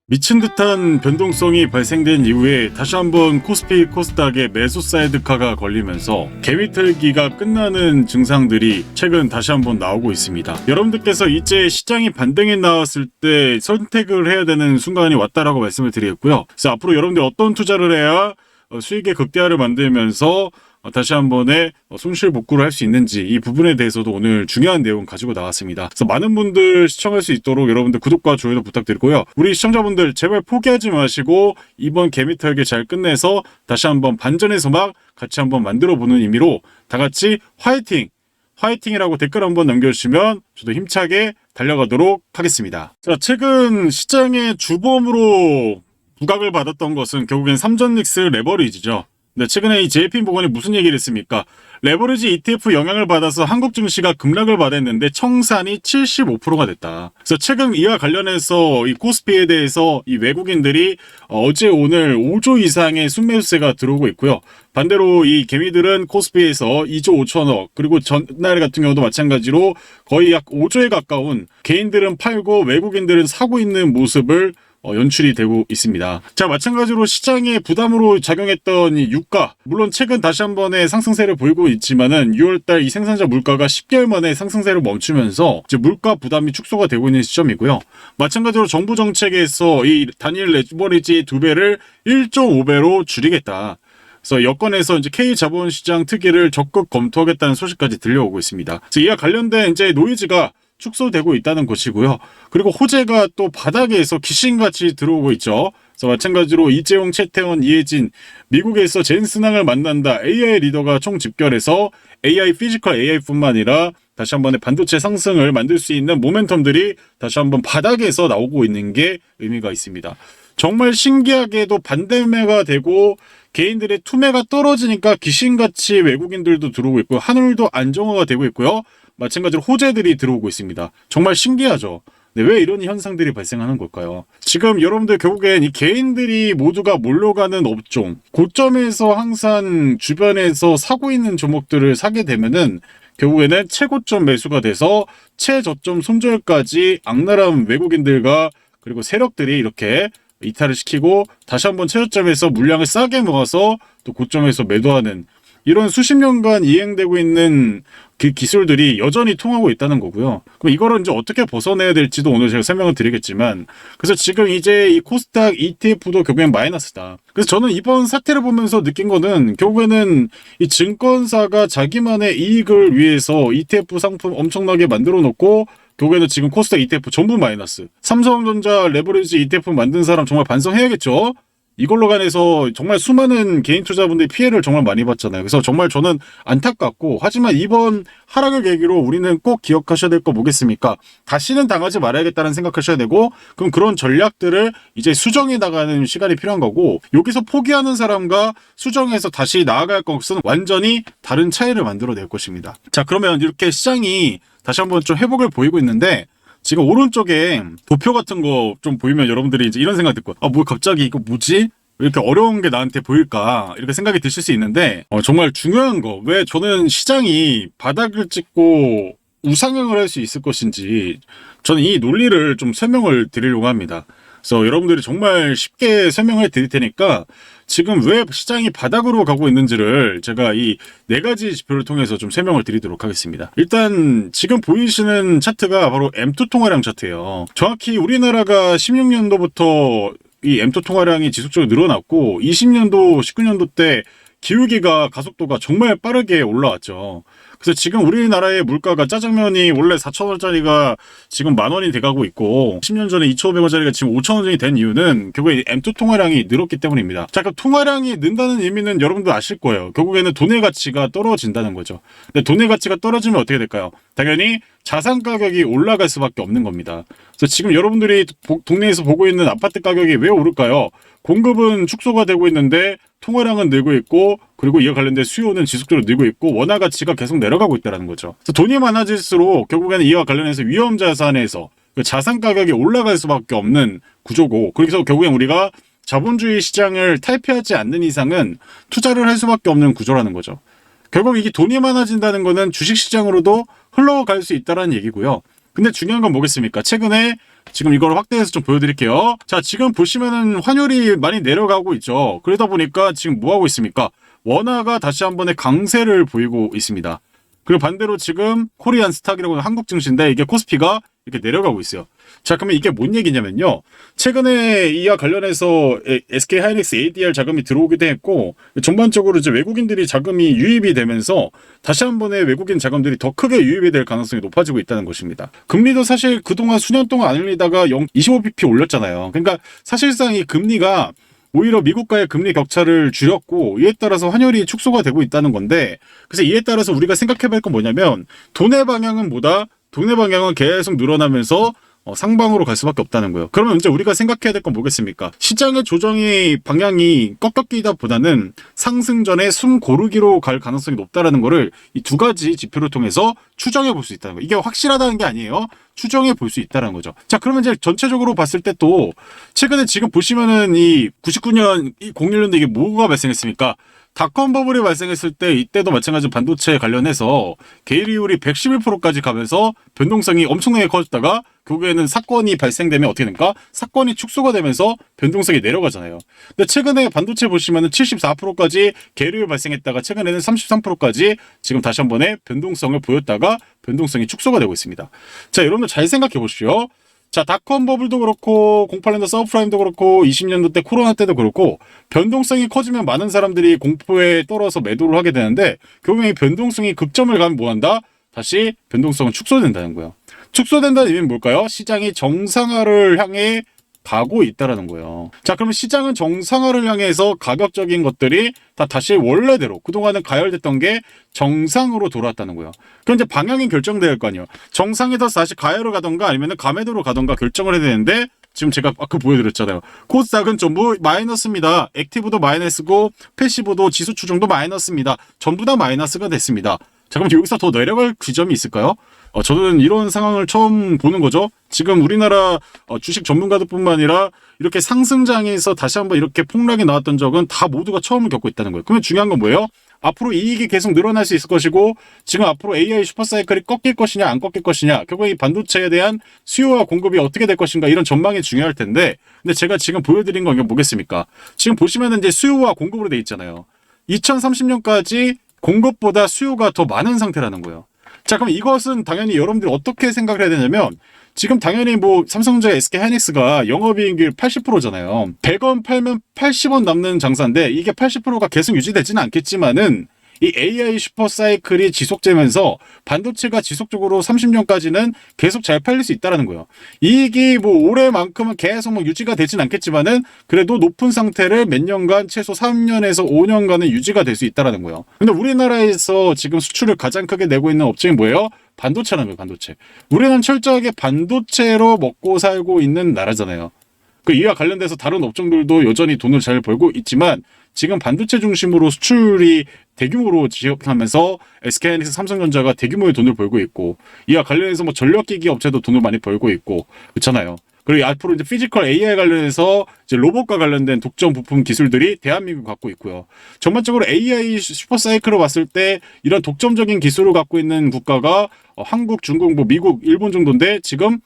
미친 듯한 변동성이 발생된 이후에 다시 한번 코스피 코스닥에 매수 사이드카가 걸리면서 개미털기가 끝나는 증상들이 최근 다시 한번 나오고 있습니다. 여러분들께서 이제 시장이 반등이 나왔을 때 선택을 해야 되는 순간이 왔다라고 말씀을 드리겠고요. 그래서 앞으로 여러분들이 어떤 투자를 해야 수익의 극대화를 만들면서 다시 한 번에 손실 복구를 할 수 있는지 이 부분에 대해서도 오늘 중요한 내용 가지고 나왔습니다. 그래서 많은 분들 시청할 수 있도록 여러분들 구독과 좋아요 부탁드리고요. 우리 시청자분들 제발 포기하지 마시고 이번 개미털기 잘 끝내서 다시 한번 반전의 소막 같이 한번 만들어 보는 의미로 다 같이 화이팅! 화이팅이라고 댓글 한번 남겨주시면 저도 힘차게 달려가도록 하겠습니다. 자, 최근 시장의 주범으로 부각을 받았던 것은 결국엔 삼전닉스 레버리지죠. 네, 최근에 이 JP모건이 무슨 얘기를 했습니까? 레버리지 ETF 영향을 받아서 한국 증시가 급락을 받았는데 청산이 75%가 됐다. 그래서 최근 이와 관련해서 이 코스피에 대해서 이 외국인들이 어제 오늘 5조 이상의 순매수세가 들어오고 있고요. 반대로 이 개미들은 코스피에서 2조 5천억 그리고 전날 같은 경우도 마찬가지로 거의 약 5조에 가까운 개인들은 팔고 외국인들은 사고 있는 모습을 연출이 되고 있습니다. 자, 마찬가지로 시장에 부담으로 작용했던 이 유가, 물론 최근 다시 한 번의 상승세를 보이고 있지만은 6월달 이 생산자 물가가 10개월 만에 상승세를 멈추면서 이제 물가 부담이 축소가 되고 있는 시점이고요. 마찬가지로 정부 정책에서 이 단일 레버리지 2배를 1.5배로 줄이겠다. 그래서 여건에서 이제 K 자본시장 특위를 적극 검토하겠다는 소식까지 들려오고 있습니다. 그래서 이와 관련된 이제 노이즈가 축소되고 있다는 것이고요. 그리고 호재가 또 바닥에서 귀신같이 들어오고 있죠. 그래서 마찬가지로 이재용, 최태원, 이해진, 미국에서 젠슨항을 만난다. AI 리더가 총집결해서 AI, 피지컬 AI뿐만 아니라 다시 한 번의 반도체 상승을 만들 수 있는 모멘텀들이 다시 한번 바닥에서 나오고 있는 게 의미가 있습니다. 정말 신기하게도 반대매가 되고 개인들의 투매가 떨어지니까 귀신같이 외국인들도 들어오고 있고 하늘도 안정화가 되고 있고요. 마찬가지로 호재들이 들어오고 있습니다. 정말 신기하죠. 네, 왜 이런 현상들이 발생하는 걸까요? 지금 여러분들 결국엔 이 개인들이 모두가 몰려가는 업종, 고점에서 항상 주변에서 사고 있는 종목들을 사게 되면은 결국에는 최고점 매수가 돼서 최저점 손절까지 악랄한 외국인들과 그리고 세력들이 이렇게 이탈을 시키고 다시 한번 최저점에서 물량을 싸게 모아서 또 고점에서 매도하는 이런 수십 년간 이행되고 있는 그 기술들이 여전히 통하고 있다는 거고요. 그럼 이거를 이제 어떻게 벗어내야 될지도 오늘 제가 설명을 드리겠지만, 그래서 지금 이제 이 코스닥 ETF도 결국엔 마이너스다. 그래서 저는 이번 사태를 보면서 느낀 거는 결국에는 이 증권사가 자기만의 이익을 위해서 ETF 상품 엄청나게 만들어 놓고 결국에는 지금 코스닥 ETF 전부 마이너스. 삼성전자 레버리지 ETF 만든 사람 정말 반성해야겠죠? 이걸로 관해서 정말 수많은 개인 투자분들이 피해를 정말 많이 봤잖아요. 그래서 정말 저는 안타깝고, 하지만 이번 하락을 계기로 우리는 꼭 기억하셔야 될 거 뭐겠습니까? 다시는 당하지 말아야겠다는 생각하셔야 되고, 그럼 그런 전략들을 이제 수정해 나가는 시간이 필요한 거고, 여기서 포기하는 사람과 수정해서 다시 나아갈 것은 완전히 다른 차이를 만들어낼 것입니다. 자, 그러면 이렇게 시장이 다시 한번 좀 회복을 보이고 있는데, 지금 오른쪽에 도표 같은 거 좀 보이면 여러분들이 이제 이런 생각 들 거예요. 뭐 갑자기 이거 뭐지? 왜 이렇게 어려운 게 나한테 보일까? 이렇게 생각이 드실 수 있는데 정말 중요한 거. 왜 저는 시장이 바닥을 찍고 우상향을 할 수 있을 것인지 저는 이 논리를 좀 설명을 드리려고 합니다. 그래서 여러분들이 정말 쉽게 설명을 드릴 테니까 지금 왜 시장이 바닥으로 가고 있는지를 제가 이 4가지 지표를 통해서 좀 설명을 드리도록 하겠습니다. 일단 지금 보이시는 차트가 바로 M2 통화량 차트예요. 정확히 우리나라가 16년도부터 이 M2 통화량이 지속적으로 늘어났고 20년도, 19년도 때 기울기가 가속도가 정말 빠르게 올라왔죠. 그래서 지금 우리나라의 물가가 짜장면이 원래 4,000원짜리가 지금 10,000원이 돼가고 있고 10년 전에 2,500원짜리가 지금 5,000원이 된 이유는 결국에 M2 통화량이 늘었기 때문입니다. 자, 그럼 통화량이 는다는 의미는 여러분도 아실 거예요. 결국에는 돈의 가치가 떨어진다는 거죠. 근데 돈의 가치가 떨어지면 어떻게 될까요? 당연히 자산 가격이 올라갈 수밖에 없는 겁니다. 그래서 지금 여러분들이 동네에서 보고 있는 아파트 가격이 왜 오를까요? 공급은 축소가 되고 있는데 통화량은 늘고 있고 그리고 이와 관련된 수요는 지속적으로 늘고 있고 원화 가치가 계속 내려가고 있다는 거죠. 그래서 돈이 많아질수록 결국에는 이와 관련해서 위험 자산에서 자산 가격이 올라갈 수밖에 없는 구조고, 그래서 결국엔 우리가 자본주의 시장을 탈피하지 않는 이상은 투자를 할 수밖에 없는 구조라는 거죠. 결국 이게 돈이 많아진다는 거는 주식시장으로도 흘러갈 수 있다는 얘기고요. 근데 중요한 건 뭐겠습니까? 최근에 지금 이걸 확대해서 좀 보여드릴게요. 자, 지금 보시면은 환율이 많이 내려가고 있죠. 그러다 보니까 지금 뭐 하고 있습니까? 원화가 다시 한번의 강세를 보이고 있습니다. 그리고 반대로 지금 코리안 스탁이라고 하는 한국 증시인데 이게 코스피가 이렇게 내려가고 있어요. 자, 그러면 이게 뭔 얘기냐면요. 최근에 이와 관련해서 SK 하이닉스 ADR 자금이 들어오기도 했고, 전반적으로 이제 외국인들이 자금이 유입이 되면서 다시 한 번의 외국인 자금들이 더 크게 유입이 될 가능성이 높아지고 있다는 것입니다. 금리도 사실 그동안 수년 동안 안 올리다가 25bp 올렸잖아요. 그러니까 사실상 이 금리가 오히려 미국과의 금리 격차를 줄였고 이에 따라서 환율이 축소가 되고 있다는 건데, 그래서 이에 따라서 우리가 생각해 볼 건 뭐냐면 돈의 방향은 뭐다? 돈의 방향은 계속 늘어나면서 상방으로 갈 수밖에 없다는 거예요. 그러면 이제 우리가 생각해야 될 건 뭐겠습니까? 시장의 조정이 방향이 꺾이다 보다는 상승전에 숨 고르기로 갈 가능성이 높다라는 거를 이 두 가지 지표를 통해서 추정해 볼 수 있다는 거예요. 이게 확실하다는 게 아니에요. 추정해 볼 수 있다는 거죠. 자, 그러면 이제 전체적으로 봤을 때 또 최근에 지금 보시면은 이 99년, 01년도 이게 뭐가 발생했습니까? 닷컴 버블이 발생했을 때 이때도 마찬가지로 반도체 관련해서 계율이 111%까지 가면서 변동성이 엄청나게 커졌다가 결국에는 사건이 발생되면 어떻게 됩니까? 사건이 축소가 되면서 변동성이 내려가잖아요. 근데 최근에 반도체 보시면은 74%까지 계율이 발생했다가 최근에는 33%까지 지금 다시 한 번에 변동성을 보였다가 변동성이 축소가 되고 있습니다. 자, 여러분들 잘 생각해 보십시오. 자, 닷컴 버블도 그렇고 08년도 서브프라임도 그렇고 20년도 때 코로나 때도 그렇고 변동성이 커지면 많은 사람들이 공포에 떨어서 매도를 하게 되는데 결국에 변동성이 급점을 가면 뭐한다? 다시 변동성은 축소된다는 거예요. 축소된다는 의미는 뭘까요? 시장이 정상화를 향해 가고 있다라는 거예요. 자, 그러면 시장은 정상화를 향해서 가격적인 것들이 다시 원래대로 그동안은 가열됐던 게 정상으로 돌아왔다는 거예요. 그럼 이제 방향이 결정될 거 아니에요. 정상에서 다시 가열로 가던가 아니면 가매도로 가던가 결정을 해야 되는데 지금 제가 아까 보여드렸잖아요. 코스닥은 전부 마이너스입니다. 액티브도 마이너스고 패시브도 지수 추종도 마이너스입니다. 전부 다 마이너스가 됐습니다. 자, 그럼 여기서 더 내려갈 지점이 있을까요? 저는 이런 상황을 처음 보는 거죠. 지금 우리나라 주식 전문가들뿐만 아니라 이렇게 상승장에서 다시 한번 이렇게 폭락이 나왔던 적은 다 모두가 처음 겪고 있다는 거예요. 그러면 중요한 건 뭐예요? 앞으로 이익이 계속 늘어날 수 있을 것이고 지금 앞으로 AI 슈퍼사이클이 꺾일 것이냐 안 꺾일 것이냐 결국 이 반도체에 대한 수요와 공급이 어떻게 될 것인가 이런 전망이 중요할 텐데 근데 제가 지금 보여드린 건 이게 뭐겠습니까? 지금 보시면은 이제 수요와 공급으로 돼 있잖아요. 2030년까지 공급보다 수요가 더 많은 상태라는 거예요. 자, 그럼 이것은 당연히 여러분들이 어떻게 생각을 해야 되냐면 지금 당연히 뭐 삼성전자 SK 하이닉스가 영업이익률 80%잖아요. 100원 팔면 80원 남는 장사인데 이게 80%가 계속 유지되지는 않겠지만은 이 AI 슈퍼사이클이 지속되면서 반도체가 지속적으로 30년까지는 계속 잘 팔릴 수 있다는 거예요. 이익이 뭐 올해만큼은 계속 뭐 유지가 되진 않겠지만은 그래도 높은 상태를 몇 년간 최소 3년에서 5년간은 유지가 될 수 있다는 거예요. 근데 우리나라에서 지금 수출을 가장 크게 내고 있는 업체는 뭐예요? 반도체라는 거예요, 반도체. 우리는 철저하게 반도체로 먹고 살고 있는 나라잖아요. 그 이와 관련돼서 다른 업종들도 여전히 돈을 잘 벌고 있지만 지금 반도체 중심으로 수출이 대규모로 지속하면서 SK하이닉스, 삼성전자가 대규모의 돈을 벌고 있고 이와 관련해서 뭐 전력기기 업체도 돈을 많이 벌고 있고 그렇잖아요. 그리고 앞으로 이제 피지컬 AI 관련해서 이제 로봇과 관련된 독점 부품 기술들이 대한민국이 갖고 있고요. 전반적으로 AI 슈퍼사이클을 봤을 때 이런 독점적인 기술을 갖고 있는 국가가 한국, 중국, 뭐 미국, 일본 정도인데 지금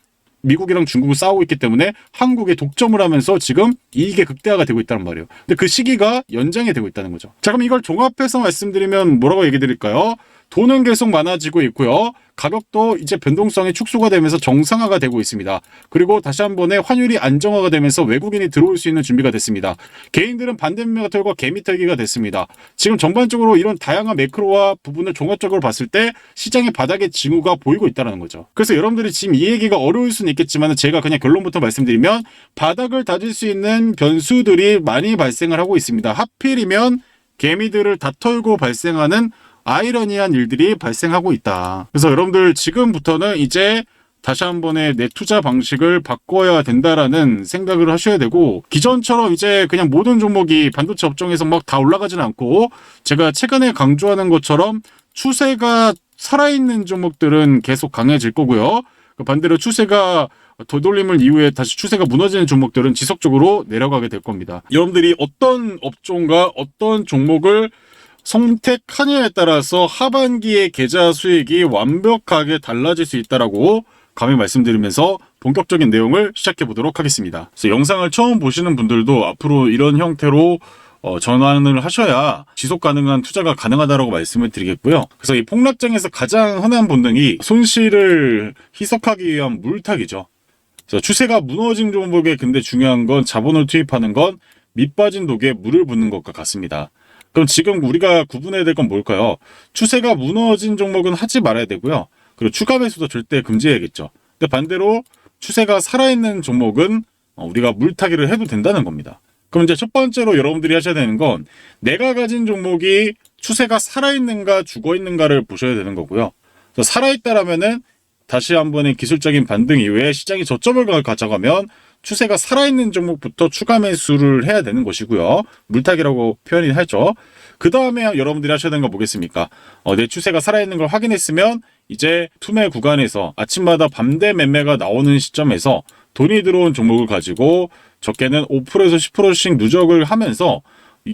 미국이랑 중국을 싸우고 있기 때문에 한국에 독점을 하면서 지금 이익의 극대화가 되고 있다는 말이에요. 근데 그 시기가 연장이 되고 있다는 거죠. 자, 그럼 이걸 종합해서 말씀드리면 뭐라고 얘기 드릴까요? 돈은 계속 많아지고 있고요. 가격도 이제 변동성이 축소가 되면서 정상화가 되고 있습니다. 그리고 다시 한 번에 환율이 안정화가 되면서 외국인이 들어올 수 있는 준비가 됐습니다. 개인들은 반대매가 털고 개미 털기가 됐습니다. 지금 전반적으로 이런 다양한 매크로와 부분을 종합적으로 봤을 때 시장의 바닥의 징후가 보이고 있다는 거죠. 그래서 여러분들이 지금 이 얘기가 어려울 수는 있겠지만 제가 그냥 결론부터 말씀드리면 바닥을 다질 수 있는 변수들이 많이 발생을 하고 있습니다. 하필이면 개미들을 다 털고 발생하는 아이러니한 일들이 발생하고 있다. 그래서 여러분들 지금부터는 이제 다시 한 번의 내 투자 방식을 바꿔야 된다라는 생각을 하셔야 되고 기존처럼 이제 그냥 모든 종목이 반도체 업종에서 막 다 올라가지는 않고 제가 최근에 강조하는 것처럼 추세가 살아있는 종목들은 계속 강해질 거고요. 반대로 추세가 되돌림을 이후에 다시 추세가 무너지는 종목들은 지속적으로 내려가게 될 겁니다. 여러분들이 어떤 업종과 어떤 종목을 선택하냐에 따라서 하반기의 계좌 수익이 완벽하게 달라질 수 있다라고 감히 말씀드리면서 본격적인 내용을 시작해 보도록 하겠습니다. 그래서 영상을 처음 보시는 분들도 앞으로 이런 형태로 전환을 하셔야 지속 가능한 투자가 가능하다고 말씀을 드리겠고요. 그래서 이 폭락장에서 가장 흔한 본능이 손실을 희석하기 위한 물타기죠. 그래서 추세가 무너진 종목에 근데 중요한 건 자본을 투입하는 건 밑빠진 독에 물을 붓는 것과 같습니다. 그럼 지금 우리가 구분해야 될 건 뭘까요? 추세가 무너진 종목은 하지 말아야 되고요. 그리고 추가 매수도 절대 금지해야겠죠. 근데 반대로 추세가 살아있는 종목은 우리가 물타기를 해도 된다는 겁니다. 그럼 이제 첫 번째로 여러분들이 하셔야 되는 건 내가 가진 종목이 추세가 살아있는가 죽어있는가를 보셔야 되는 거고요. 그래서 살아있다라면은 다시 한번의 기술적인 반등 이후에 시장이 저점을 가져가면 추세가 살아있는 종목부터 추가 매수를 해야 되는 것이고요. 물타기라고 표현이 하죠. 그 다음에 여러분들이 하셔야 되는 거 뭐겠습니까? 내 추세가 살아있는 걸 확인했으면 이제 투매 구간에서 아침마다 밤대 매매가 나오는 시점에서 돈이 들어온 종목을 가지고 적게는 5%에서 10%씩 누적을 하면서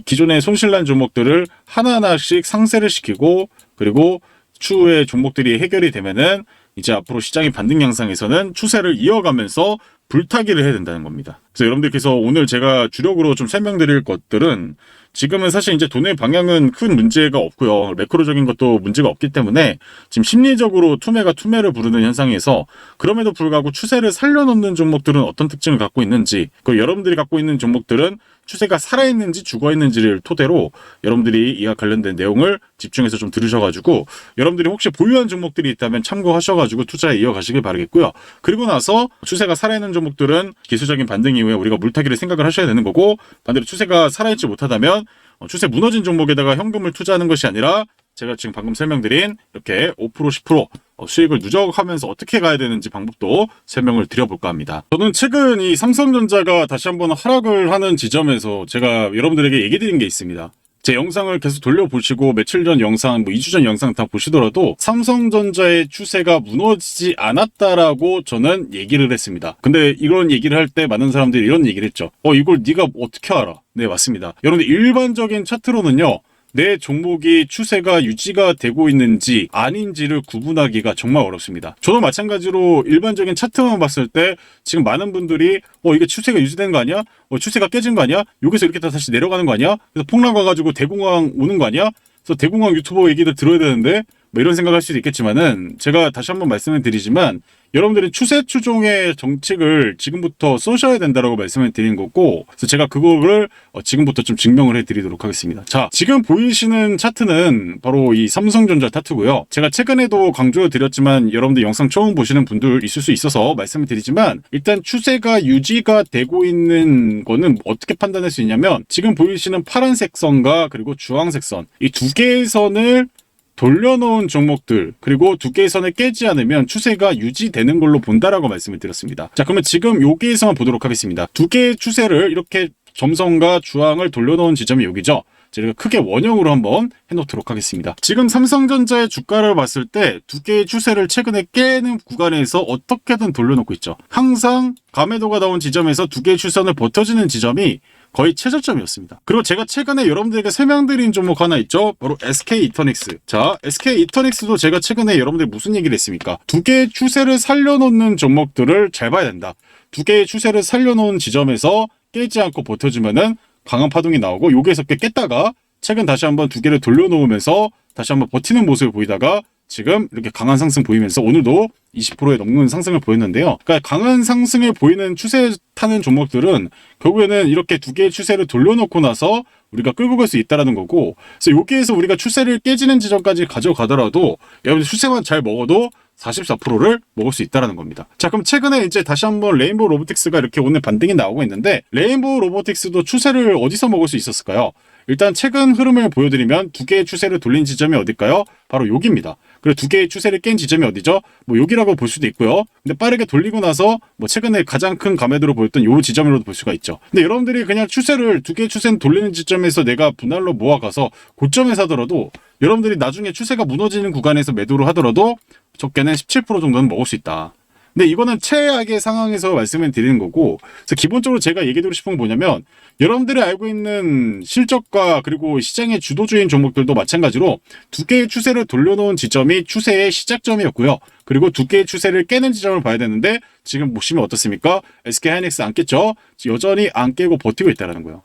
기존의 손실난 종목들을 하나하나씩 상세를 시키고 그리고 추후에 종목들이 해결이 되면은 이제 앞으로 시장의 반등 양상에서는 추세를 이어가면서 불타기를 해야 된다는 겁니다. 그래서 여러분들께서 오늘 제가 주력으로 좀 설명드릴 것들은 지금은 사실 이제 돈의 방향은 큰 문제가 없고요. 매크로적인 것도 문제가 없기 때문에 지금 심리적으로 투매가 투매를 부르는 현상에서 그럼에도 불구하고 추세를 살려놓는 종목들은 어떤 특징을 갖고 있는지 그리고 여러분들이 갖고 있는 종목들은 추세가 살아있는지 죽어있는지를 토대로 여러분들이 이와 관련된 내용을 집중해서 좀 들으셔가지고 여러분들이 혹시 보유한 종목들이 있다면 참고하셔가지고 투자에 이어가시길 바라겠고요. 그리고 나서 추세가 살아있는 종목들은 기술적인 반등 이후에 우리가 물타기를 생각을 하셔야 되는 거고 반대로 추세가 살아있지 못하다면 추세 무너진 종목에다가 현금을 투자하는 것이 아니라 제가 지금 방금 설명드린 이렇게 5% 10% 수익을 누적하면서 어떻게 가야 되는지 방법도 설명을 드려볼까 합니다. 저는 최근 이 삼성전자가 다시 한번 하락을 하는 지점에서 제가 여러분들에게 얘기 드린 게 있습니다. 제 영상을 계속 돌려보시고 며칠 전 영상, 2주 전 영상 다 보시더라도 삼성전자의 추세가 무너지지 않았다라고 저는 얘기를 했습니다. 근데 이런 얘기를 할 때 많은 사람들이 이런 얘기를 했죠. 이걸 네가 어떻게 알아? 네, 맞습니다. 여러분들 일반적인 차트로는요. 내 종목이 추세가 유지가 되고 있는지 아닌지를 구분하기가 정말 어렵습니다. 저도 마찬가지로 일반적인 차트만 봤을 때 지금 많은 분들이 이게 추세가 유지되는 거 아니야? 추세가 깨진 거 아니야? 여기서 이렇게 다시 내려가는 거 아니야? 그래서 폭락 와가지고 대공황 오는 거 아니야? 그래서 대공황 유튜버 얘기들 들어야 되는데 이런 생각할 수도 있겠지만은 제가 다시 한번 말씀을 드리지만 여러분들이 추세 추종의 정책을 지금부터 쏘셔야 된다라고 말씀을 드린 거고 그래서 제가 그거를 지금부터 좀 증명을 해드리도록 하겠습니다. 자, 지금 보이시는 차트는 바로 이 삼성전자 차트고요. 제가 최근에도 강조해 드렸지만 여러분들 영상 처음 보시는 분들 있을 수 있어서 말씀을 드리지만 일단 추세가 유지가 되고 있는 거는 어떻게 판단할 수 있냐면 지금 보이시는 파란색 선과 그리고 주황색 선 이 두 개의 선을 돌려놓은 종목들 그리고 두 개의 선을 깨지 않으면 추세가 유지되는 걸로 본다라고 말씀을 드렸습니다. 자, 그러면 지금 여기에서만 보도록 하겠습니다. 두 개의 추세를 이렇게 점선과 주황을 돌려놓은 지점이 여기죠. 제가 크게 원형으로 한번 해놓도록 하겠습니다. 지금 삼성전자의 주가를 봤을 때 두 개의 추세를 최근에 깨는 구간에서 어떻게든 돌려놓고 있죠. 항상 감매도가 나온 지점에서 두 개의 추선을 버텨주는 지점이 거의 최저점이었습니다. 그리고 제가 최근에 여러분들에게 설명드린 종목 하나 있죠. 바로 SK 이터닉스. 자, SK 이터닉스도 제가 최근에 여러분들 무슨 얘기를 했습니까? 두 개의 추세를 살려놓는 종목들을 잘 봐야 된다. 두 개의 추세를 살려놓은 지점에서 깨지 않고 버텨주면은 강한 파동이 나오고 여기에서 깼다가 최근 다시 한번 두 개를 돌려놓으면서 다시 한번 버티는 모습을 보이다가 지금 이렇게 강한 상승 보이면서 오늘도 20%에 넘는 상승을 보였는데요. 그러니까 강한 상승을 보이는 추세 타는 종목들은 결국에는 이렇게 두 개의 추세를 돌려놓고 나서 우리가 끌고 갈 수 있다는 거고 그래서 여기에서 우리가 추세를 깨지는 지점까지 가져가더라도 여러분 추세만 잘 먹어도 44%를 먹을 수 있다는 겁니다. 자, 그럼 최근에 이제 다시 한번 레인보우 로보틱스가 이렇게 오늘 반등이 나오고 있는데 레인보우 로보틱스도 추세를 어디서 먹을 수 있었을까요? 일단 최근 흐름을 보여드리면 두 개의 추세를 돌린 지점이 어딜까요? 바로 여기입니다. 그리고 두 개의 추세를 깬 지점이 어디죠? 여기라고 볼 수도 있고요. 근데 빠르게 돌리고 나서 최근에 가장 큰 감매도로 보였던 요 지점으로도 볼 수가 있죠. 근데 여러분들이 그냥 추세를 두 개의 추세는 돌리는 지점에서 내가 분할로 모아가서 고점에 사더라도 여러분들이 나중에 추세가 무너지는 구간에서 매도를 하더라도 적게는 17% 정도는 먹을 수 있다. 근데 이거는 최악의 상황에서 말씀을 드리는 거고, 그래서 기본적으로 제가 얘기드리고 싶은 건 뭐냐면, 여러분들이 알고 있는 실적과 그리고 시장의 주도주인 종목들도 마찬가지로 두 개의 추세를 돌려놓은 지점이 추세의 시작점이었고요. 그리고 두 개의 추세를 깨는 지점을 봐야 되는데, 지금 보시면 어떻습니까? SK하이닉스 안 깼죠? 여전히 안 깨고 버티고 있다는 거예요.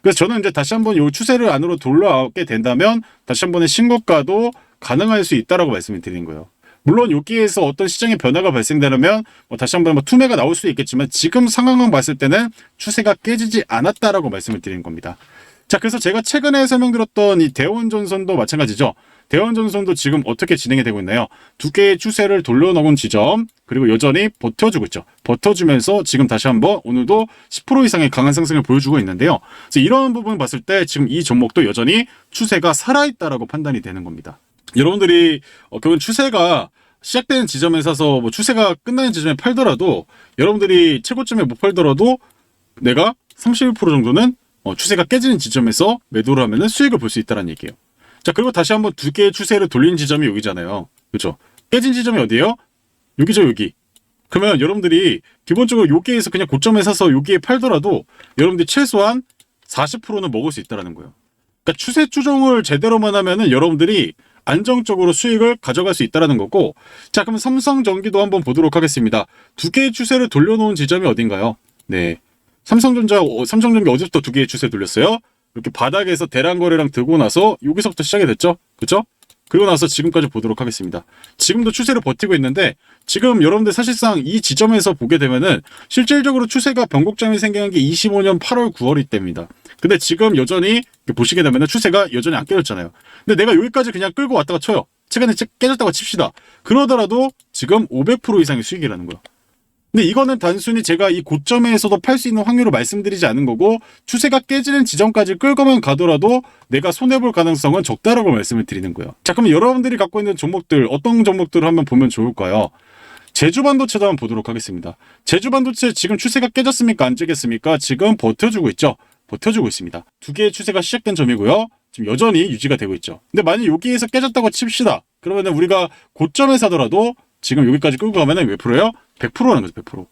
그래서 저는 이제 다시 한번 이 추세를 안으로 돌아오게 된다면 다시 한번의 신고가도 가능할 수 있다라고 말씀을 드리는 거예요. 물론 여기에서 어떤 시장의 변화가 발생되려면 다시 한번 투매가 나올 수도 있겠지만 지금 상황만 봤을 때는 추세가 깨지지 않았다라고 말씀을 드리는 겁니다. 자, 그래서 제가 최근에 설명드렸던 이 대원전선도 마찬가지죠. 대원전선도 지금 어떻게 진행이 되고 있나요? 두 개의 추세를 돌려놓은 지점, 그리고 여전히 버텨주고 있죠. 버텨주면서 지금 다시 한번 오늘도 10% 이상의 강한 상승을 보여주고 있는데요. 그래서 이런 부분 봤을 때 지금 이 종목도 여전히 추세가 살아있다라고 판단이 되는 겁니다. 여러분들이 결국 추세가 시작되는 지점에 사서 추세가 끝나는 지점에 팔더라도 여러분들이 최고점에 못 팔더라도 내가 31% 정도는 추세가 깨지는 지점에서 매도를 하면 수익을 볼 수 있다는 얘기예요. 자, 그리고 다시 한번 두 개의 추세를 돌린 지점이 여기잖아요. 그렇죠? 깨진 지점이 어디예요? 여기죠, 여기. 그러면 여러분들이 기본적으로 여기에서 그냥 고점에 사서 여기에 팔더라도 여러분들이 최소한 40%는 먹을 수 있다는 거예요. 그러니까 추세 추종을 제대로만 하면은 여러분들이 안정적으로 수익을 가져갈 수 있다는 거고, 자, 그럼 삼성전기도 한번 보도록 하겠습니다. 두 개의 추세를 돌려놓은 지점이 어딘가요? 네, 삼성전기 어제부터 두 개의 추세 돌렸어요. 이렇게 바닥에서 대량 거래량 들고 나서 여기서부터 시작이 됐죠, 그렇죠? 그리고 나서 지금까지 보도록 하겠습니다. 지금도 추세를 버티고 있는데 지금 여러분들 사실상 이 지점에서 보게 되면은 실질적으로 추세가 변곡점이 생긴 게 25년 8월 9월이 때입니다. 근데 지금 여전히 보시게 되면은 추세가 여전히 안 깨졌잖아요. 근데 내가 여기까지 그냥 끌고 왔다가 쳐요. 최근에 깨졌다가 칩시다. 그러더라도 지금 500% 이상의 수익이라는 거예요. 근데 이거는 단순히 제가 이 고점에서도 팔 수 있는 확률을 말씀드리지 않은 거고, 추세가 깨지는 지점까지 끌고만 가더라도 내가 손해볼 가능성은 적다라고 말씀을 드리는 거예요. 자, 그럼 여러분들이 갖고 있는 종목들, 어떤 종목들을 한번 보면 좋을까요? 제주반도체도 한번 보도록 하겠습니다. 제주반도체 지금 추세가 깨졌습니까? 안 깨졌습니까? 지금 버텨주고 있죠. 버텨주고 있습니다. 두 개의 추세가 시작된 점이고요. 지금 여전히 유지가 되고 있죠. 근데 만약 여기에서 깨졌다고 칩시다. 그러면은 우리가 고점에 사더라도 지금 여기까지 끌고 가면은 몇 프로예요? 100%라는 거죠, 100%.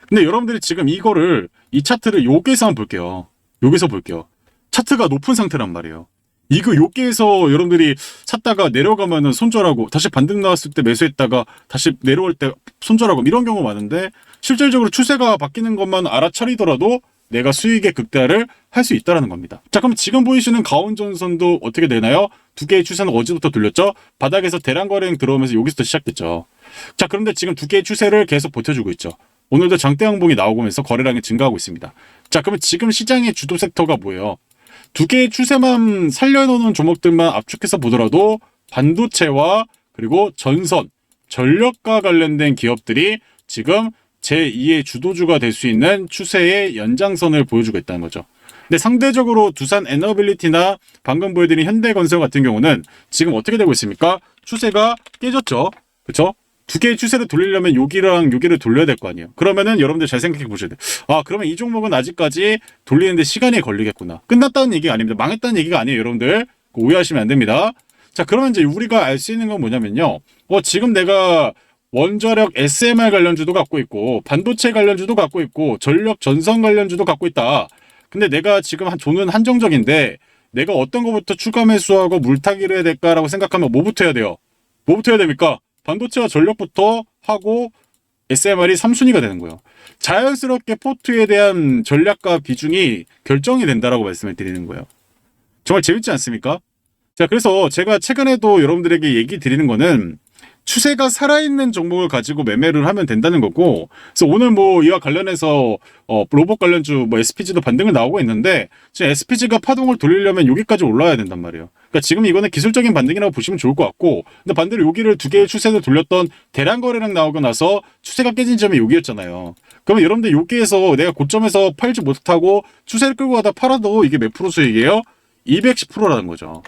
근데 여러분들이 지금 이 차트를 여기서 한번 볼게요. 여기서 볼게요. 차트가 높은 상태란 말이에요. 여기에서 여러분들이 샀다가 내려가면은 손절하고, 다시 반등 나왔을 때 매수했다가 다시 내려올 때 손절하고, 이런 경우 많은데, 실질적으로 추세가 바뀌는 것만 알아차리더라도 내가 수익의 극대화를 할 수 있다는 겁니다. 자, 그럼 지금 보이시는 가온전선도 어떻게 되나요? 두 개의 추세는 어제부터 돌렸죠? 바닥에서 대량 거래량 들어오면서 여기서부터 시작됐죠. 자, 그런데 지금 두 개의 추세를 계속 버텨주고 있죠. 오늘도 장대 항봉이 나오면서 거래량이 증가하고 있습니다. 자, 그러면 지금 시장의 주도 섹터가 뭐예요? 두 개의 추세만 살려놓는 종목들만 압축해서 보더라도 반도체와 그리고 전선, 전력과 관련된 기업들이 지금 제2의 주도주가 될 수 있는 추세의 연장선을 보여주고 있다는 거죠. 근데 상대적으로 두산 에너빌리티나 방금 보여드린 현대건설 같은 경우는 지금 어떻게 되고 있습니까? 추세가 깨졌죠. 그렇죠? 두 개의 추세를 돌리려면 여기랑 여기를 돌려야 될 거 아니에요. 그러면은 여러분들 잘 생각해 보셔야 돼요. 아, 그러면 이 종목은 아직까지 돌리는데 시간이 걸리겠구나. 끝났다는 얘기가 아닙니다. 망했다는 얘기가 아니에요, 여러분들. 오해하시면 안 됩니다. 자, 그러면 이제 우리가 알 수 있는 건 뭐냐면요. 지금 내가 원자력 SMR 관련주도 갖고 있고, 반도체 관련주도 갖고 있고, 전력 전선 관련주도 갖고 있다. 근데 내가 지금 돈은 한정적인데 내가 어떤 것부터 추가 매수하고 물타기를 해야 될까라고 생각하면 뭐부터 해야 돼요? 뭐부터 해야 됩니까? 반도체와 전력부터 하고 SMR이 3순위가 되는 거예요. 자연스럽게 포트에 대한 전략과 비중이 결정이 된다라고 말씀을 드리는 거예요. 정말 재밌지 않습니까? 자, 그래서 제가 최근에도 여러분들에게 얘기 드리는 거는 추세가 살아있는 종목을 가지고 매매를 하면 된다는 거고, 그래서 오늘 이와 관련해서 로봇 관련주 SPG도 반등을 나오고 있는데, 지금 SPG가 파동을 돌리려면 여기까지 올라와야 된단 말이에요. 그러니까 지금 이거는 기술적인 반등이라고 보시면 좋을 것 같고, 근데 반대로 여기를 두 개의 추세를 돌렸던 대량 거래량 나오고 나서 추세가 깨진 점이 여기였잖아요. 그러면 여러분들 여기에서 내가 고점에서 팔지 못하고 추세를 끌고 가다 팔아도 이게 몇 프로 수익이에요? 210%라는 거죠.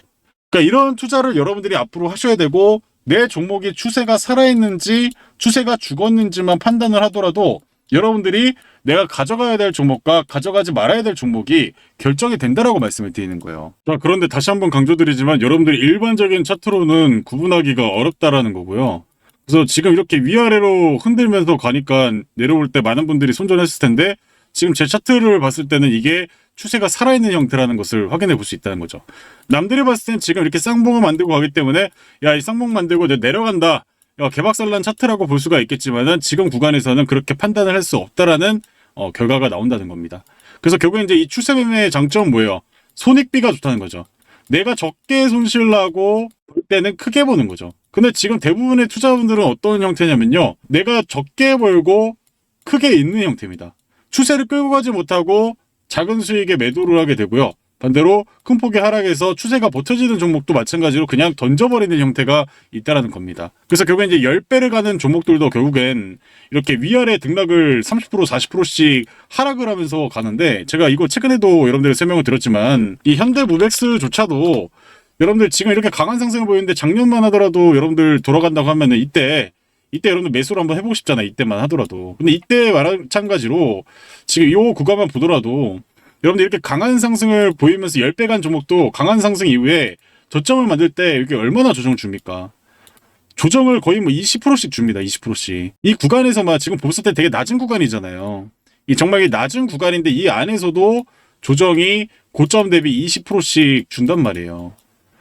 그러니까 이런 투자를 여러분들이 앞으로 하셔야 되고, 내 종목이 추세가 살아있는지 추세가 죽었는지만 판단을 하더라도 여러분들이 내가 가져가야 될 종목과 가져가지 말아야 될 종목이 결정이 된다라고 말씀을 드리는 거예요. 자, 그런데 다시 한번 강조드리지만 여러분들이 일반적인 차트로는 구분하기가 어렵다라는 거고요. 그래서 지금 이렇게 위아래로 흔들면서 가니까 내려올 때 많은 분들이 손절했을 텐데 지금 제 차트를 봤을 때는 이게 추세가 살아있는 형태라는 것을 확인해 볼 수 있다는 거죠. 남들이 봤을 땐 지금 이렇게 쌍봉을 만들고 가기 때문에 야, 이 쌍봉 만들고 이제 내려간다. 야, 개박살난 차트라고 볼 수가 있겠지만은 지금 구간에서는 그렇게 판단을 할 수 없다라는 결과가 나온다는 겁니다. 그래서 결국에 이제 이 추세 매매의 장점은 뭐예요? 손익비가 좋다는 거죠. 내가 적게 손실 나고 볼 때는 크게 보는 거죠. 근데 지금 대부분의 투자분들은 어떤 형태냐면요. 내가 적게 벌고 크게 있는 형태입니다. 추세를 끌고 가지 못하고 작은 수익에 매도를 하게 되고요. 반대로 큰 폭의 하락에서 추세가 버텨지는 종목도 마찬가지로 그냥 던져버리는 형태가 있다라는 겁니다. 그래서 결국엔 이제 10배를 가는 종목들도 결국엔 이렇게 위아래 등락을 30% 40%씩 하락을 하면서 가는데 제가 이거 최근에도 여러분들 설명을 드렸지만 이 현대무백스조차도 여러분들 지금 이렇게 강한 상승을 보이는데 작년만 하더라도 여러분들 돌아간다고 하면은 이때 여러분들 매수를 한번 해보고 싶잖아요. 이때만 하더라도. 근데 이때 마찬가지로 지금 이 구간만 보더라도 여러분들 이렇게 강한 상승을 보이면서 10배 간 종목도 강한 상승 이후에 저점을 만들 때 이렇게 얼마나 조정을 줍니까? 조정을 거의 뭐 20%씩 줍니다. 20%씩. 이 구간에서만 지금 봤을 때 되게 낮은 구간이잖아요. 이 정말 낮은 구간인데 이 안에서도 조정이 고점 대비 20%씩 준단 말이에요.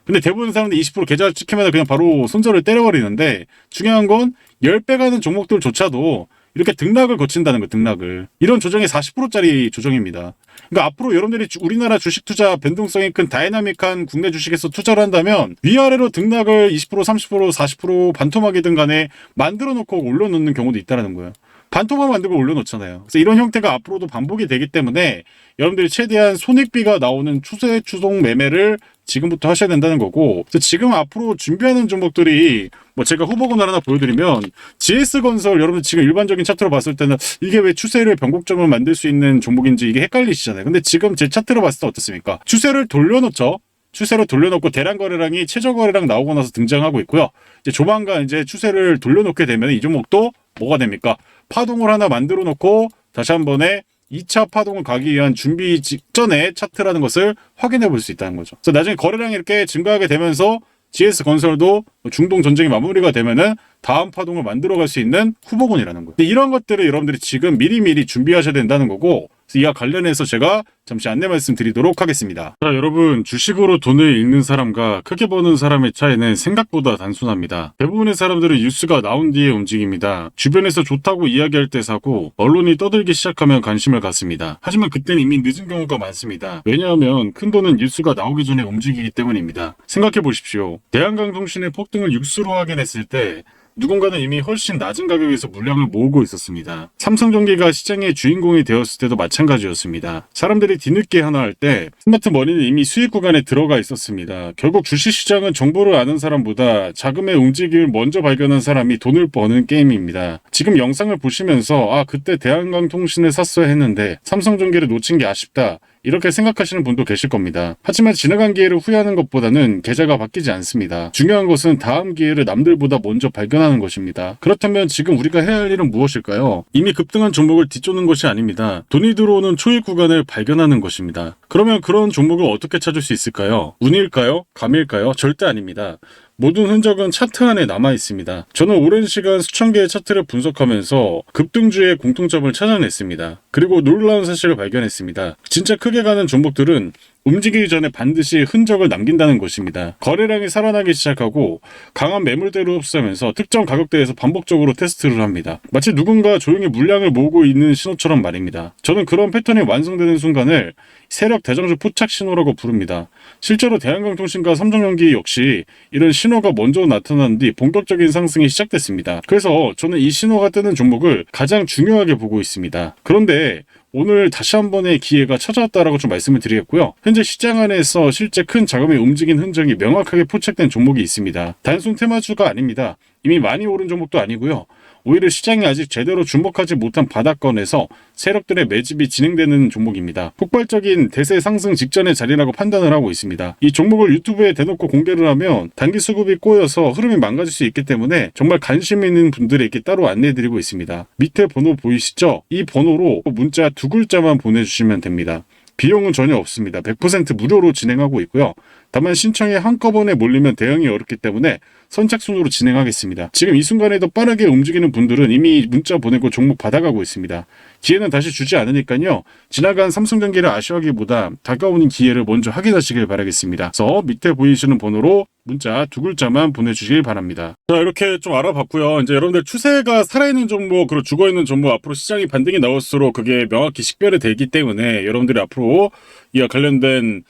근데 대부분 사람들이 20% 계좌 찍히면 그냥 바로 손절을 때려버리는데 중요한 건 10배 가는 종목들조차도 이렇게 등락을 거친다는 거예요. 등락을. 이런 조정이 40%짜리 조정입니다. 그러니까 앞으로 여러분들이 우리나라 주식 투자 변동성이 큰 다이나믹한 국내 주식에서 투자를 한다면 위아래로 등락을 20%, 30%, 40% 반토막이든 간에 만들어 놓고 올려놓는 경우도 있다는 거예요. 반토막 만들고 올려놓잖아요. 그래서 이런 형태가 앞으로도 반복이 되기 때문에 여러분들이 최대한 손익비가 나오는 추세 추종 매매를 지금부터 하셔야 된다는 거고, 그래서 지금 앞으로 준비하는 종목들이 뭐 제가 후보군을 하나 보여드리면 GS건설 여러분 지금 일반적인 차트로 봤을 때는 이게 왜 추세를 변곡점을 만들 수 있는 종목인지 이게 헷갈리시잖아요. 근데 지금 제 차트로 봤을 때 어떻습니까? 추세를 돌려놓죠. 추세를 돌려놓고 대량 거래량이 최저 거래량 나오고 나서 등장하고 있고요. 이제 조만간 이제 추세를 돌려놓게 되면 이 종목도 뭐가 됩니까? 파동을 하나 만들어 놓고 다시 한 번에 2차 파동을 가기 위한 준비 직전의 차트라는 것을 확인해 볼 수 있다는 거죠. 그래서 나중에 거래량이 이렇게 증가하게 되면서 GS건설도 중동 전쟁이 마무리가 되면은 다음 파동을 만들어갈 수 있는 후보군이라는 거예요. 근데 이런 것들을 여러분들이 지금 미리미리 준비하셔야 된다는 거고, 그래서 이와 관련해서 제가 잠시 안내 말씀드리도록 하겠습니다. 자, 여러분, 주식으로 돈을 잃는 사람과 크게 버는 사람의 차이는 생각보다 단순합니다. 대부분의 사람들은 뉴스가 나온 뒤에 움직입니다. 주변에서 좋다고 이야기할 때 사고 언론이 떠들기 시작하면 관심을 갖습니다. 하지만 그때는 이미 늦은 경우가 많습니다. 왜냐하면 큰 돈은 뉴스가 나오기 전에 움직이기 때문입니다. 생각해 보십시오. 대한강통신의 폭등을 뉴스로 확인했을 때 누군가는 이미 훨씬 낮은 가격에서 물량을 모으고 있었습니다. 삼성전기가 시장의 주인공이 되었을 때도 마찬가지였습니다. 사람들이 뒤늦게 하나 할 때 스마트머니는 이미 수익 구간에 들어가 있었습니다. 결국 주식시장은 정보를 아는 사람보다 자금의 움직임을 먼저 발견한 사람이 돈을 버는 게임입니다. 지금 영상을 보시면서 그때 대한강통신을 샀어야 했는데 삼성전기를 놓친 게 아쉽다. 이렇게 생각하시는 분도 계실 겁니다. 하지만 지나간 기회를 후회하는 것보다는 계좌가 바뀌지 않습니다. 중요한 것은 다음 기회를 남들보다 먼저 발견하는 것입니다. 그렇다면 지금 우리가 해야 할 일은 무엇일까요? 이미 급등한 종목을 뒤쫓는 것이 아닙니다. 돈이 들어오는 초입 구간을 발견하는 것입니다. 그러면 그런 종목을 어떻게 찾을 수 있을까요? 운일까요? 감일까요? 절대 아닙니다. 모든 흔적은 차트 안에 남아 있습니다. 저는 오랜 시간 수천 개의 차트를 분석하면서 급등주의 공통점을 찾아냈습니다. 그리고 놀라운 사실을 발견했습니다. 진짜 크게 가는 종목들은 움직이기 전에 반드시 흔적을 남긴다는 것입니다. 거래량이 살아나기 시작하고 강한 매물대로 흡수하면서 특정 가격대에서 반복적으로 테스트를 합니다. 마치 누군가 조용히 물량을 모으고 있는 신호처럼 말입니다. 저는 그런 패턴이 완성되는 순간을 세력 대장주 포착 신호라고 부릅니다. 실제로 대한강통신과 삼성전기 역시 이런 신호가 먼저 나타난 뒤 본격적인 상승이 시작됐습니다. 그래서 저는 이 신호가 뜨는 종목을 가장 중요하게 보고 있습니다. 그런데 오늘 다시 한 번의 기회가 찾아왔다라고 좀 말씀을 드리겠고요. 현재 시장 안에서 실제 큰 자금이 움직인 흔적이 명확하게 포착된 종목이 있습니다. 단순 테마주가 아닙니다. 이미 많이 오른 종목도 아니고요. 오히려 시장이 아직 제대로 주목하지 못한 바닥권에서 세력들의 매집이 진행되는 종목입니다. 폭발적인 대세 상승 직전의 자리라고 판단을 하고 있습니다. 이 종목을 유튜브에 대놓고 공개를 하면 단기 수급이 꼬여서 흐름이 망가질 수 있기 때문에 정말 관심 있는 분들에게 따로 안내해드리고 있습니다. 밑에 번호 보이시죠? 이 번호로 문자 2글자만 보내주시면 됩니다. 비용은 전혀 없습니다. 100% 무료로 진행하고 있고요. 다만 신청이 한꺼번에 몰리면 대응이 어렵기 때문에 선착순으로 진행하겠습니다. 지금 이 순간에도 빠르게 움직이는 분들은 이미 문자 보내고 종목 받아가고 있습니다. 기회는 다시 주지 않으니까요. 지나간 삼성 경기를 아쉬워하기보다 다가오는 기회를 먼저 확인하시길 바라겠습니다. 그래서 밑에 보이시는 번호로 문자 2글자만 보내주시길 바랍니다. 자, 이렇게 좀 알아봤고요. 이제 여러분들 추세가 살아있는 종목, 그리고 죽어있는 종목, 앞으로 시장이 반등이 나올수록 그게 명확히 식별이 되기 때문에 여러분들이 앞으로 이와 관련된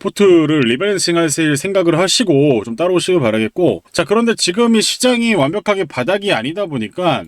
포트를 리밸런싱 하실 생각을 하시고 좀 따라오시길 바라겠고, 자, 그런데 지금 이 시장이 완벽하게 바닥이 아니다 보니까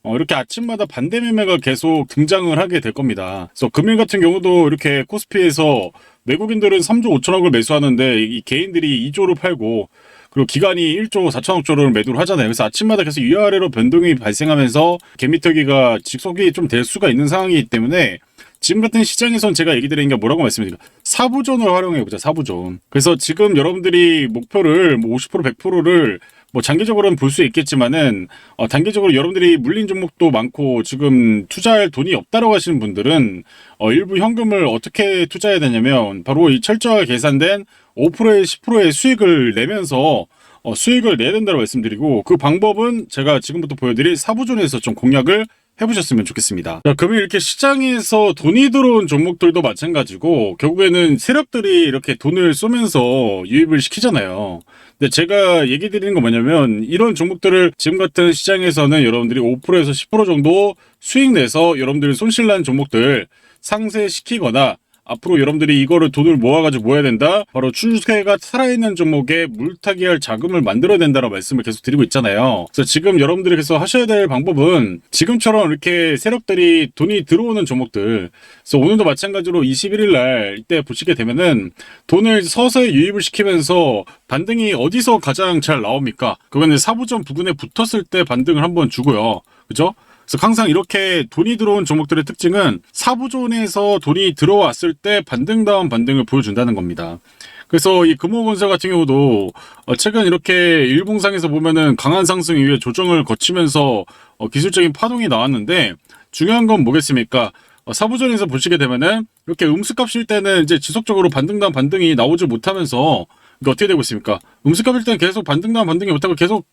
이렇게 아침마다 반대 매매가 계속 등장을 하게 될 겁니다. 그래서 금일 같은 경우도 이렇게 코스피에서 외국인들은 3조 5천억을 매수하는데 이 개인들이 2조를 팔고, 그리고 기관이 1조 4천억 조를 매도를 하잖아요. 그래서 아침마다 계속 위아래로 변동이 발생하면서 개미터기가 직속이 좀 될 수가 있는 상황이기 때문에 지금 같은 시장에선 제가 얘기 드리는 게 뭐라고 말씀드릴까? 사부존을 활용해보자, 사부존. 그래서 지금 여러분들이 목표를 50% 100%를 장기적으로는 볼 수 있겠지만은 단기적으로 여러분들이 물린 종목도 많고 지금 투자할 돈이 없다라고 하시는 분들은 일부 현금을 어떻게 투자해야 되냐면 바로 이 철저하게 계산된 5%에 10%의 수익을 내면서 수익을 내야 된다고 말씀드리고, 그 방법은 제가 지금부터 보여드릴 사부존에서 좀 공략을 해보셨으면 좋겠습니다. 자, 그러면 이렇게 시장에서 돈이 들어온 종목들도 마찬가지고 결국에는 세력들이 이렇게 돈을 쏘면서 유입을 시키잖아요. 근데 제가 얘기 드리는 건 뭐냐면 이런 종목들을 지금 같은 시장에서는 여러분들이 5%에서 10% 정도 수익 내서 여러분들이 손실난 종목들 상쇄시키거나, 앞으로 여러분들이 이거를 돈을 모아가지고 모아야 된다, 바로 추세가 살아있는 종목에 물타기 할 자금을 만들어야 된다라고 말씀을 계속 드리고 있잖아요. 그래서 지금 여러분들이 계속 하셔야 될 방법은 지금처럼 이렇게 세력들이 돈이 들어오는 종목들, 그래서 오늘도 마찬가지로 21일 날 이때 보시게 되면은 돈을 서서히 유입을 시키면서 반등이 어디서 가장 잘 나옵니까? 그거는 사부전 부근에 붙었을 때 반등을 한번 주고요. 그죠? 그래서 항상 이렇게 돈이 들어온 종목들의 특징은 사부존에서 돈이 들어왔을 때 반등다운 반등을 보여준다는 겁니다. 그래서 이 금호건설 같은 경우도 최근 이렇게 일봉상에서 보면은 강한 상승 이후에 조정을 거치면서 기술적인 파동이 나왔는데, 중요한 건 뭐겠습니까? 사부존에서 보시게 되면은 이렇게 음수값일 때는 이제 지속적으로 반등다운 반등이 나오지 못하면서 이게 어떻게 되고 있습니까? 음수값일 때는 계속 반등다운 반등이 못하고 계속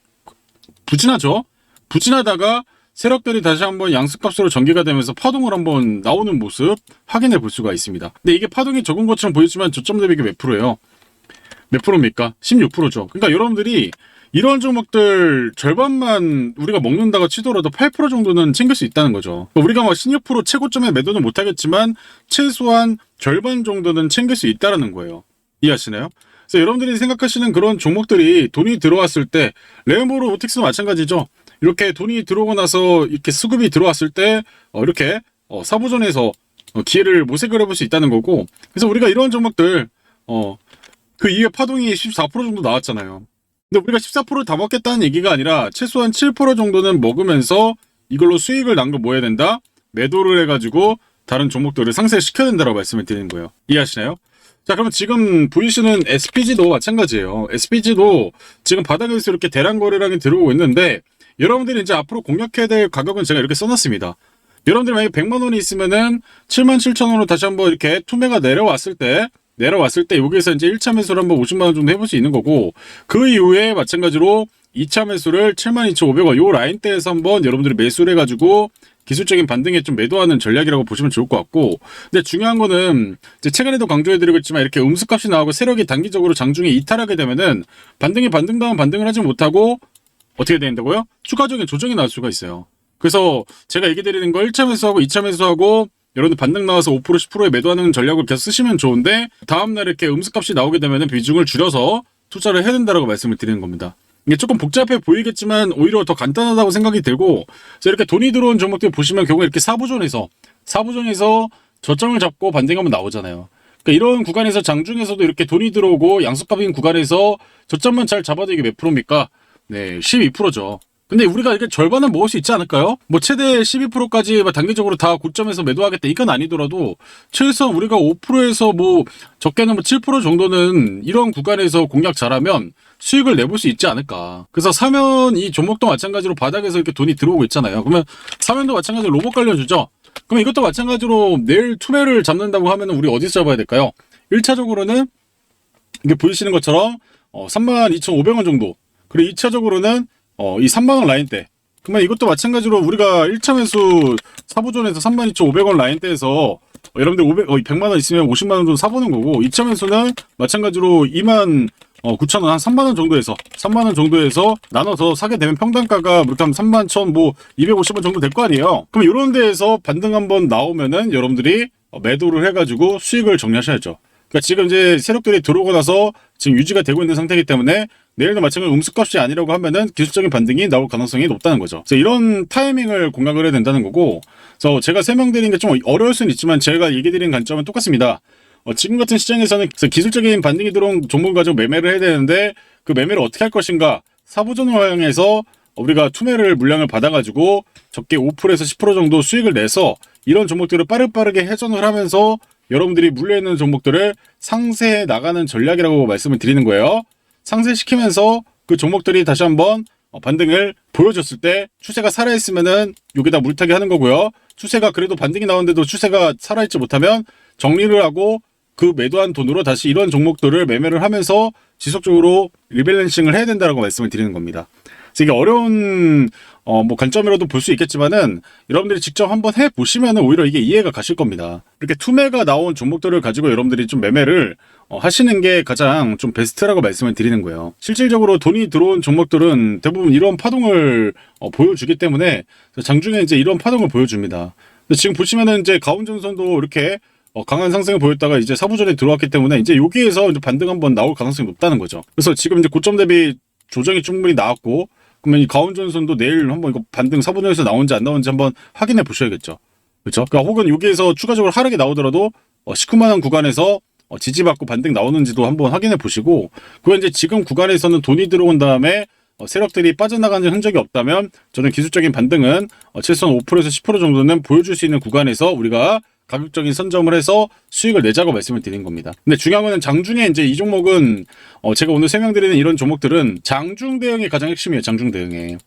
부진하죠. 부진하다가 세력들이 다시 한번 양수값으로 전개가 되면서 파동을 한번 나오는 모습 확인해 볼 수가 있습니다. 근데 이게 파동이 적은 것처럼 보이지만 저점 대비 몇 프로예요? 몇 프로입니까? 16%죠. 그러니까 여러분들이 이런 종목들 절반만 우리가 먹는다고 치더라도 8% 정도는 챙길 수 있다는 거죠. 우리가 16% 최고점에 매도는 못하겠지만 최소한 절반 정도는 챙길 수 있다는 거예요. 이해하시나요? 그래서 여러분들이 생각하시는 그런 종목들이 돈이 들어왔을 때, 레온보로 오틱스도 마찬가지죠. 이렇게 돈이 들어오고 나서 이렇게 수급이 들어왔을 때 이렇게 사부전에서 기회를 모색을 해볼 수 있다는 거고, 그래서 우리가 이런 종목들 그 이후에 파동이 14% 정도 나왔잖아요. 근데 우리가 14%를 다 먹겠다는 얘기가 아니라 최소한 7% 정도는 먹으면서 이걸로 수익을 남겨 모아야 된다, 매도를 해가지고 다른 종목들을 상쇄시켜야 된다고 말씀을 드리는 거예요. 이해하시나요? 자, 그럼 지금 보이시는 SPG도 마찬가지예요. SPG도 지금 바닥에서 이렇게 대량 거래량이 들어오고 있는데, 여러분들이 이제 앞으로 공략해야 될 가격은 제가 이렇게 써놨습니다. 여러분들이 만약에 100만 원이 있으면은 77,000원으로 다시 한번 이렇게 투매가 내려왔을 때 여기에서 이제 1차 매수를 한번 50만 원 정도 해볼 수 있는 거고, 그 이후에 마찬가지로 2차 매수를 72,500원 요 라인대에서 한번 여러분들이 매수를 해가지고 기술적인 반등에 좀 매도하는 전략이라고 보시면 좋을 것 같고, 근데 중요한 거는 이제 최근에도 강조해드리고 있지만 이렇게 음수값이 나오고 세력이 단기적으로 장중에 이탈하게 되면은 반등이 반등다운 반등을 하지 못하고 어떻게 된다고요? 추가적인 조정이 나올 수가 있어요. 그래서 제가 얘기 드리는 거 1차 매수하고 2차 매수하고 여러분들 반등 나와서 5% 10%에 매도하는 전략을 계속 쓰시면 좋은데, 다음날 이렇게 음수값이 나오게 되면 비중을 줄여서 투자를 해야 된다고 말씀을 드리는 겁니다. 이게 조금 복잡해 보이겠지만 오히려 더 간단하다고 생각이 들고, 이렇게 돈이 들어온 종목들 보시면 결국 이렇게 사부존에서 저점을 잡고 반등이 한번 나오잖아요. 그러니까 이런 구간에서 장중에서도 이렇게 돈이 들어오고 양수값인 구간에서 저점만 잘 잡아도 이게 몇 프로입니까? 네, 12%죠. 근데 우리가 이게 절반은 먹을 수 있지 않을까요? 최대 12%까지 단기적으로 다 고점에서 매도하겠다 이건 아니더라도 최소한 우리가 5%에서 적게는 7% 정도는 이런 구간에서 공략 잘하면 수익을 내볼 수 있지 않을까. 그래서 사면 이 종목도 마찬가지로 바닥에서 이렇게 돈이 들어오고 있잖아요. 그러면 사면도 마찬가지로 로봇 관련주죠. 그럼 이것도 마찬가지로 내일 투매를 잡는다고 하면 우리 어디서 잡아야 될까요? 1차적으로는 이게 보이시는 것처럼 32,500원 정도, 그리고 2차적으로는 이 3만원 라인대. 그러면 이것도 마찬가지로 우리가 1차 매수 사보존에서 32,500원 라인대에서 여러분들 100만원 있으면 50만원 정도 사보는 거고, 2차 매수는 마찬가지로 29,000원, 한 3만원 정도에서 3만원 정도에서 나눠서 사게 되면 평단가가 그렇게 하면 31,000, 뭐 250원 정도 될 거 아니에요. 그럼 이런 데에서 반등 한번 나오면은 여러분들이 매도를 해가지고 수익을 정리하셔야죠. 그러니까 지금 이제 세력들이 들어오고 나서 지금 유지가 되고 있는 상태이기 때문에 내일도 마찬가지로 음수값이 아니라고 하면은 기술적인 반등이 나올 가능성이 높다는 거죠. 그래서 이런 타이밍을 공략을 해야 된다는 거고, 그래서 제가 설명드리는 게 좀 어려울 수는 있지만 제가 얘기 드리는 관점은 똑같습니다. 지금 같은 시장에서는 기술적인 반등이 들어온 종목을 가지고 매매를 해야 되는데 그 매매를 어떻게 할 것인가, 사부전을 활용해서 우리가 투매를 물량을 받아가지고 적게 5%에서 10% 정도 수익을 내서 이런 종목들을 빠르게 회전을 하면서 여러분들이 물려있는 종목들을 상세해 나가는 전략이라고 말씀을 드리는 거예요. 상세시키면서 그 종목들이 다시 한번 반등을 보여줬을 때 추세가 살아있으면은 여기다 물타기 하는 거고요. 추세가 그래도 반등이 나오는데도 추세가 살아있지 못하면 정리를 하고 그 매도한 돈으로 다시 이런 종목들을 매매를 하면서 지속적으로 리밸런싱을 해야 된다고 말씀을 드리는 겁니다. 그래서 이게 어려운 뭐 관점이라도 볼 수 있겠지만은 여러분들이 직접 한번 해보시면은 오히려 이게 이해가 가실 겁니다. 이렇게 투매가 나온 종목들을 가지고 여러분들이 좀 매매를 하시는 게 가장 좀 베스트라고 말씀을 드리는 거예요. 실질적으로 돈이 들어온 종목들은 대부분 이런 파동을 보여주기 때문에 장중에 이제 이런 파동을 보여줍니다. 지금 보시면은 이제 가온전선도 이렇게 강한 상승을 보였다가 이제 사부전에 들어왔기 때문에 이제 여기에서 이제 반등 한번 나올 가능성이 높다는 거죠. 그래서 지금 이제 고점 대비 조정이 충분히 나왔고, 그러면 이 가온전선도 내일 한번 이거 반등 사부전에서 나온지 안 나온지 한번 확인해 보셔야겠죠. 그렇죠? 그러니까 혹은 여기에서 추가적으로 하락이 나오더라도 19만원 구간에서 지지받고 반등 나오는지도 한번 확인해 보시고, 그건 이제 지금 구간에서는 돈이 들어온 다음에 세력들이 빠져나가는 흔적이 없다면 저는 기술적인 반등은 최소한 5%에서 10% 정도는 보여줄 수 있는 구간에서 우리가 가격적인 선점을 해서 수익을 내자고 말씀을 드린 겁니다. 근데 중요한 거는 장중에 이제 이 종목은 제가 오늘 설명드리는 이런 종목들은 장중 대응이 가장 핵심이에요. 장중 대응에.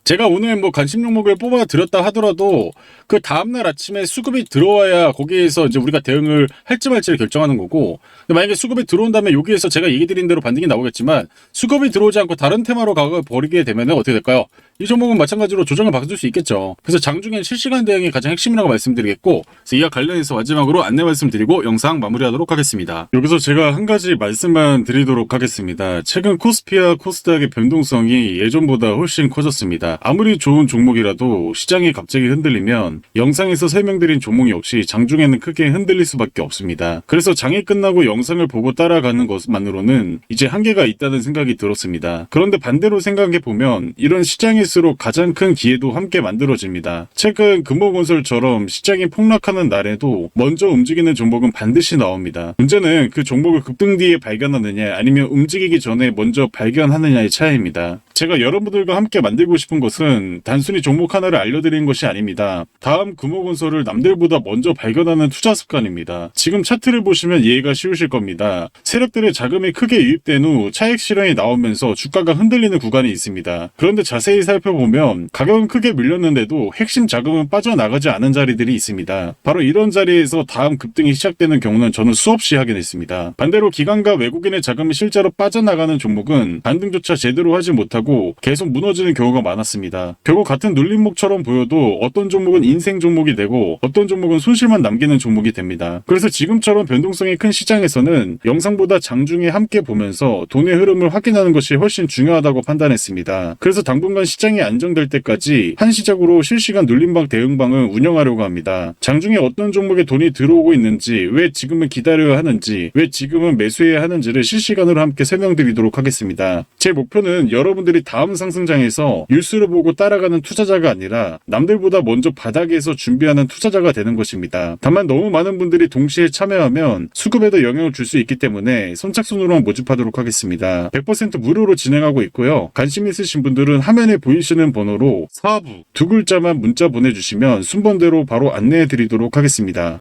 제가 오늘 뭐 관심 종목을 뽑아 드렸다 하더라도 그 다음날 아침에 수급이 들어와야 거기에서 이제 우리가 대응을 할지 말지를 결정하는 거고, 만약에 수급이 들어온 다음에 여기에서 제가 얘기 드린 대로 반등이 나오겠지만 수급이 들어오지 않고 다른 테마로 가버리게 되면 어떻게 될까요? 이 종목은 마찬가지로 조정을 받을 수 있겠죠. 그래서 장중엔 실시간 대응이 가장 핵심이라고 말씀드리겠고, 그래서 이와 관련해서 마지막으로 안내 말씀드리고 영상 마무리하도록 하겠습니다. 여기서 제가 한 가지 말씀만 드리도록 하겠습니다. 최근 코스피와 코스닥의 변동성이 예전보다 훨씬 커졌습니다. 아무리 좋은 종목이라도 시장이 갑자기 흔들리면 영상에서 설명드린 종목 역시 장중에는 크게 흔들릴 수밖에 없습니다. 그래서 장이 끝나고 영상을 보고 따라가는 것만으로는 이제 한계가 있다는 생각이 들었습니다. 그런데 반대로 생각해보면 이런 시장일수록 가장 큰 기회도 함께 만들어집니다. 최근 금호건설처럼 시장이 폭락하는 날에도 먼저 움직이는 종목은 반드시 나옵니다. 문제는 그 종목을 급등 뒤에 발견하느냐 아니면 움직이기 전에 먼저 발견하느냐의 차이입니다. 제가 여러분들과 함께 만들고 싶은 것은 단순히 종목 하나를 알려드리는 것이 아닙니다. 다음 금호건설을 남들보다 먼저 발견하는 투자 습관입니다. 지금 차트를 보시면 이해가 쉬우실 겁니다. 세력들의 자금이 크게 유입된 후 차익 실현이 나오면서 주가가 흔들리는 구간이 있습니다. 그런데 자세히 살펴보면 가격은 크게 밀렸는데도 핵심 자금은 빠져나가지 않은 자리들이 있습니다. 바로 이런 자리에서 다음 급등이 시작되는 경우는 저는 수없이 확인했습니다. 반대로 기관과 외국인의 자금이 실제로 빠져나가는 종목은 반등조차 제대로 하지 못하고 계속 무너지는 경우가 많았습니다. 결국 같은 눌림목처럼 보여도 어떤 종목은 인생 종목이 되고 어떤 종목은 손실만 남기는 종목이 됩니다. 그래서 지금처럼 변동성이 큰 시장에서는 영상보다 장중에 함께 보면서 돈의 흐름을 확인하는 것이 훨씬 중요하다고 판단했습니다. 그래서 당분간 시장이 안정될 때까지 한시적으로 실시간 눌림방 대응방을 운영하려고 합니다. 장중에 어떤 종목에 돈이 들어오고 있는지, 왜 지금은 기다려야 하는지, 왜 지금은 매수해야 하는지를 실시간으로 함께 설명드리도록 하겠습니다. 제 목표는 여러분들이 다음 상승장에서 뉴스를 보고 따라가는 투자자가 아니라 남들보다 먼저 바닥에서 준비하는 투자자가 되는 것입니다. 다만 너무 많은 분들이 동시에 참여하면 수급에도 영향을 줄 수 있기 때문에 선착순으로만 모집하도록 하겠습니다. 100% 무료로 진행하고 있고요. 관심 있으신 분들은 화면에 보이시는 번호로 사부 두 글자만 문자 보내주시면 순번대로 바로 안내해 드리도록 하겠습니다.